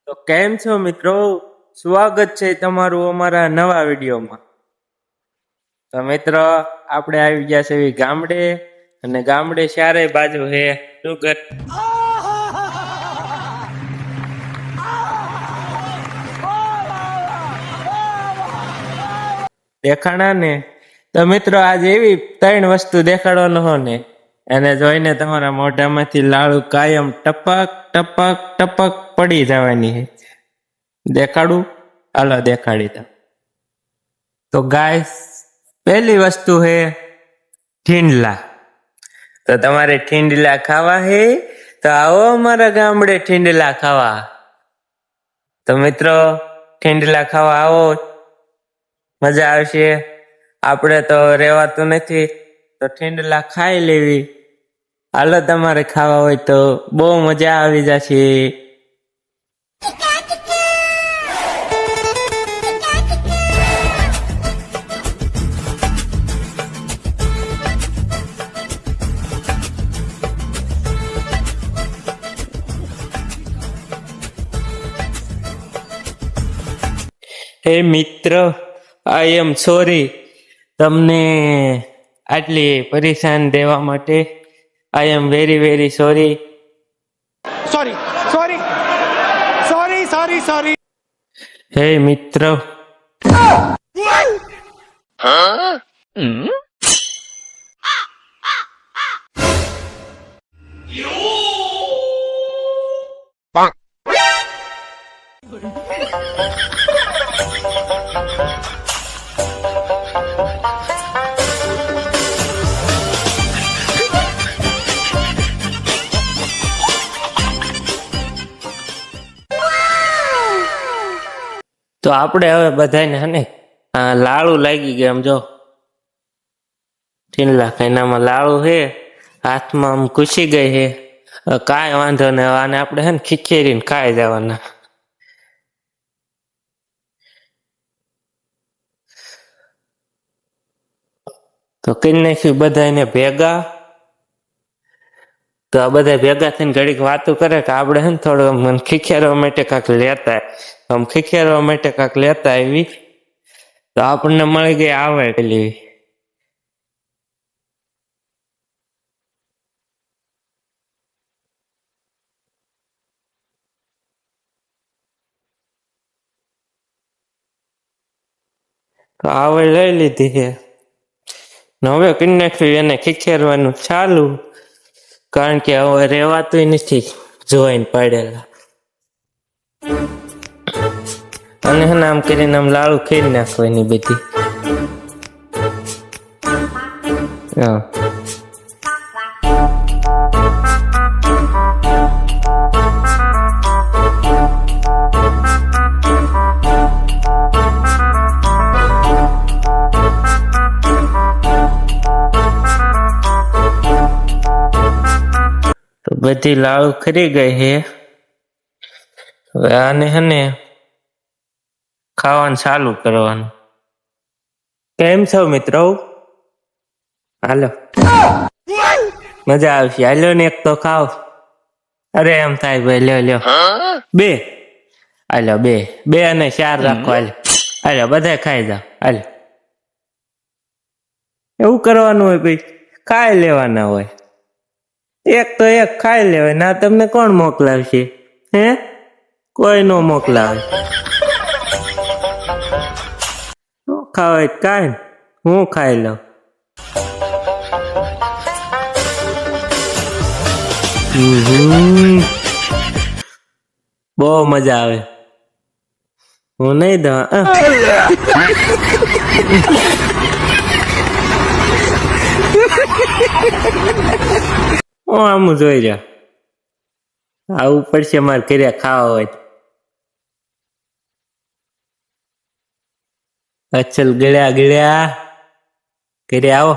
તો કેમ છો મિત્રો? સ્વાગત છે તમારું અમારા નવા વિડીયોમાં. તો મિત્રો આપણે આવી ગયા છે ગામડે, અને ગામડે ચારે બાજુ હે ડુંગર. દેખાણા ને? તો મિત્રો આજે એવી ત્રણ વસ્તુ દેખાડવાનો હો ને, એને જોઈને તમારા મોઢામાંથી લાળુ કાયમ ટપક ટપક ટપક પડી જવાની છે. દેખાડું? હાલો દેખાડી દો. તો ગાઈસ, પહેલી વસ્તુ છે ઠીંડલા. તો તમારે ઠીંડલા ખાવા હે તો આવો અમારા ગામડે ઠીંડલા ખાવા. તો મિત્રો ઠીંડલા ખાવા આવો, મજા આવશે. આપણે તો રહેવાતું નથી તો ઠીંડલા ખાઈ લેવી. હાલો તમારે ખાવા હોય તો બહુ મજા આવી જશે. હે મિત્ર, આઈ એમ સોરી તમને આટલી પરેશાન દેવા માટે. I am very very sorry. Sorry. હે મિત્ર, તો આપણે હવે બધાને હને લાડુ લાગી ગયા. આમ જો ઠીંડલા ખાઈનામાં લાડુ હે, હાથમાં આમ ઘૂસી ગઈ હે. કાંઈ વાંધો નહીં, આને આપણે હે ને ખીચેરીને ખાઈ જવાના. તો કરી નાખ્યું બધાને ભેગા. તો આ બધા ભેગા થઈને ઘડીક વાતો કરે કે આપણે હે ને થોડું ખીખેરવા માટે કાંક લેતા, આમ ખીખેરવા માટે કાંક લેતા આવી. તો આપણને મળી ગઈ આવે પેલી તો આવે લઈ લીધી છે. હવે કરી નાખ્યું એને ખીખેરવાનું ચાલુ, કારણ કે હવે રહેવાતું નથી જોઈને પડેલા. અને હે આમ કરીને આમ લાડુ ખેરી નાખવાની બધી. હા, તો બધી લાડુ ખરી ગઈ છે. હવે આને હે ને ખાવાનું ચાલુ કરવાનું. કેમ છો મિત્રો? હાલો, મજા આવશે. હાલો ને એક તો ખાવ. અરે એમ થાય ભાઈ, લ્યો બે. હાલો બે અને 4 રાખો. હાલો બધા ખાઈ જાવ. હાલો, એવું કરવાનું હોય ભાઈ, ખાઈ લેવાના હોય. એક તો એક ખાઈ લેવાય ના. તમને કોણ મોકલાવશે? હે, કોઈ નો મોકલાવે. ખાવાય કાંઈ, હું ખાઈ લઉં. બહુ મજા આવે. હું નહીં દઉં. આમ જોઈ રહ્યા, આવું પડશે મારે કર્યા ખાવા હોય. અચલ ગળ્યા કરે આવો.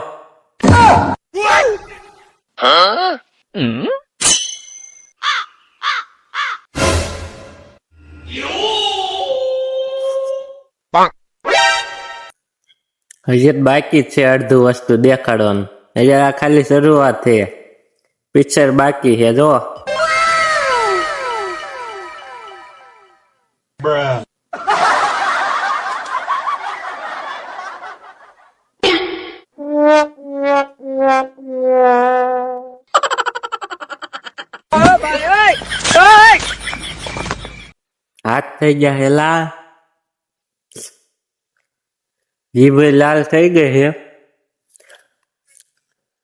હજી બાકી છે અડધું વસ્તુ દેખાડવાનું. હજી આ ખાલી શરૂઆત છે, પિક્ચર બાકી છે. જો હાથ થઈ ગયા હેલા, જીભ લાલ થઈ ગઈ છે.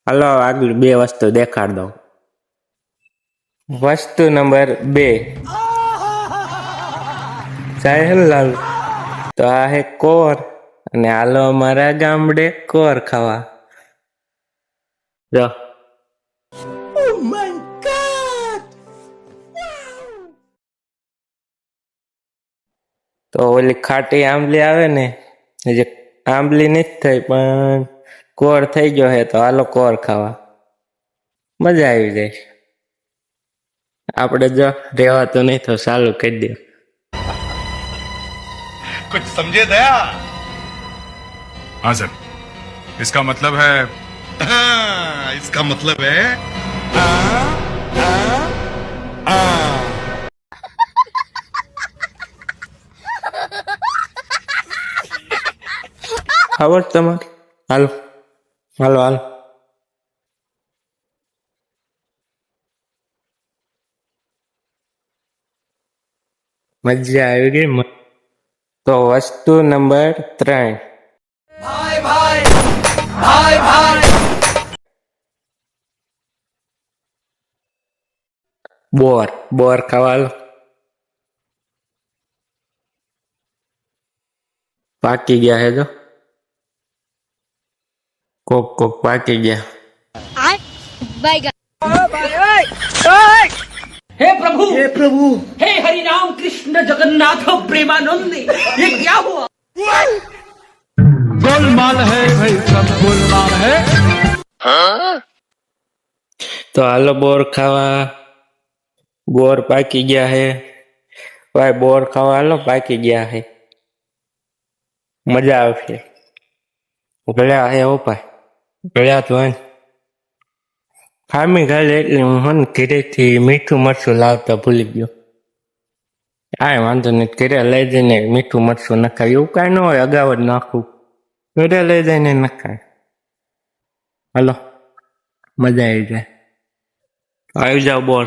હાલો આગળ બે વસ્તુ દેખાડ દો. વસ્તુ નંબર 2, સાહેલાલ. તો આ હે કોર, અને હાલો અમારા ગામડે કોર ખાવા. જો તો ઓલી ખાટી આંબલી આવે ને, જે આંબલી નથી થઈ પણ કોર થઈ ગયો હે, તો હાલો કોર ખાવા. મજા આવી જાય. આપણે જો રહેવાતું નહીં તો ચાલુ કરી દે. कुछ समझे दया? हाँ सर, इसका मतलब है इसका मतलब है ખબર તમારે? હાલો હાલો હાલો. મજા આવી ગઈ. તો વસ્તુ નંબર 3, બોર. બોર ખાવા પાકી ગયા હે. જો કોક કોક પાકી ગયા. हे प्रभु हे हरि राम कृष्ण जगन्नाथ प्रेमानंद ये क्या हुआ? गोलमाल है भाई, सब गोलमाल है. તો હાલો બોર ખાવા. બોર પાકી ગયા હે ભાઈ. બોર ખાવા હાલો, પાકી ગયા હે. મજા આવશે. ગળ્યા હે ઓ ભાઈ, ગળ્યા તો હે. ખામી ખાલી એટલે હું ઘરેથી મીઠું મરચું લાવતા ભૂલી ગયો. આ વાંધો નહીં, ઘરે લઈ જઈને મીઠું મરચું નખાય. એવું કાંઈ ન હોય, અગાઉ જ નાખવું. ઘરે લઈ જઈને નખાય. હાલો મજા આવી જાય. આવી જાઓ બોર,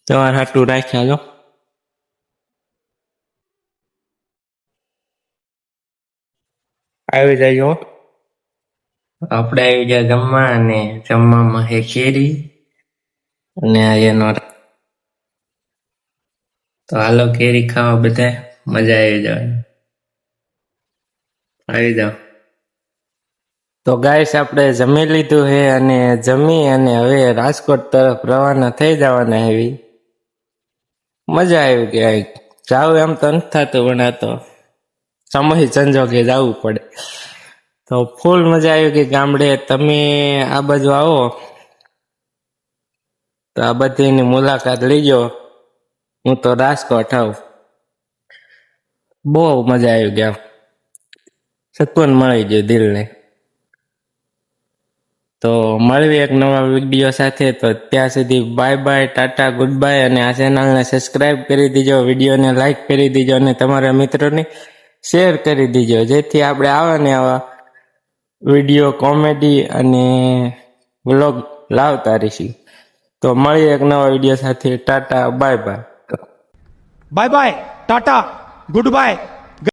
તમારે હાટું રાખ્યા. જો આવી જાય. આપણે આવી ગયા જમવા, અને જમવામાં હે કેરી અને આ એનો. તો હાલો કેરી ખાવા બધા, મજા આવી જાય. આવી જાઓ. તો ગાઈસ આપણે જમી લીધું હે, અને જમી અને હવે રાજકોટ તરફ રવાના થઈ જવાના. એવી મજા આવી ગઈ. જાવ એમ તો નથી થતું, પણ આ તો સમય સંજોગે જવું પડે. તો ફૂલ મજા આવી ગઈ ગામડે. તમે આ બાજુ આવો તો આ બધીની મુલાકાત લીજો. હું તો રાજકોટ આવું. બહુ મજા આવી ગઈ. સકૂન મળી ગયો દિલને. તો મળવી એક નવા વિડીયો સાથે. તો ત્યાં સુધી bye bye, Tata, good bye. અને આ ચેનલને સબસ્ક્રાઈબ કરી દીજો, વિડીયોને લાઈક કરી દીજો, અને તમારા મિત્રોને શેર કરી દીજો, જેથી આપણે આવા ને આવા વિડીયો, કોમેડી અને વ્લોગ લાવતા રહીશું. તો મળીએ એક નવા વિડીયો સાથે. Tata, bye bye. Bye bye, tata, good bye.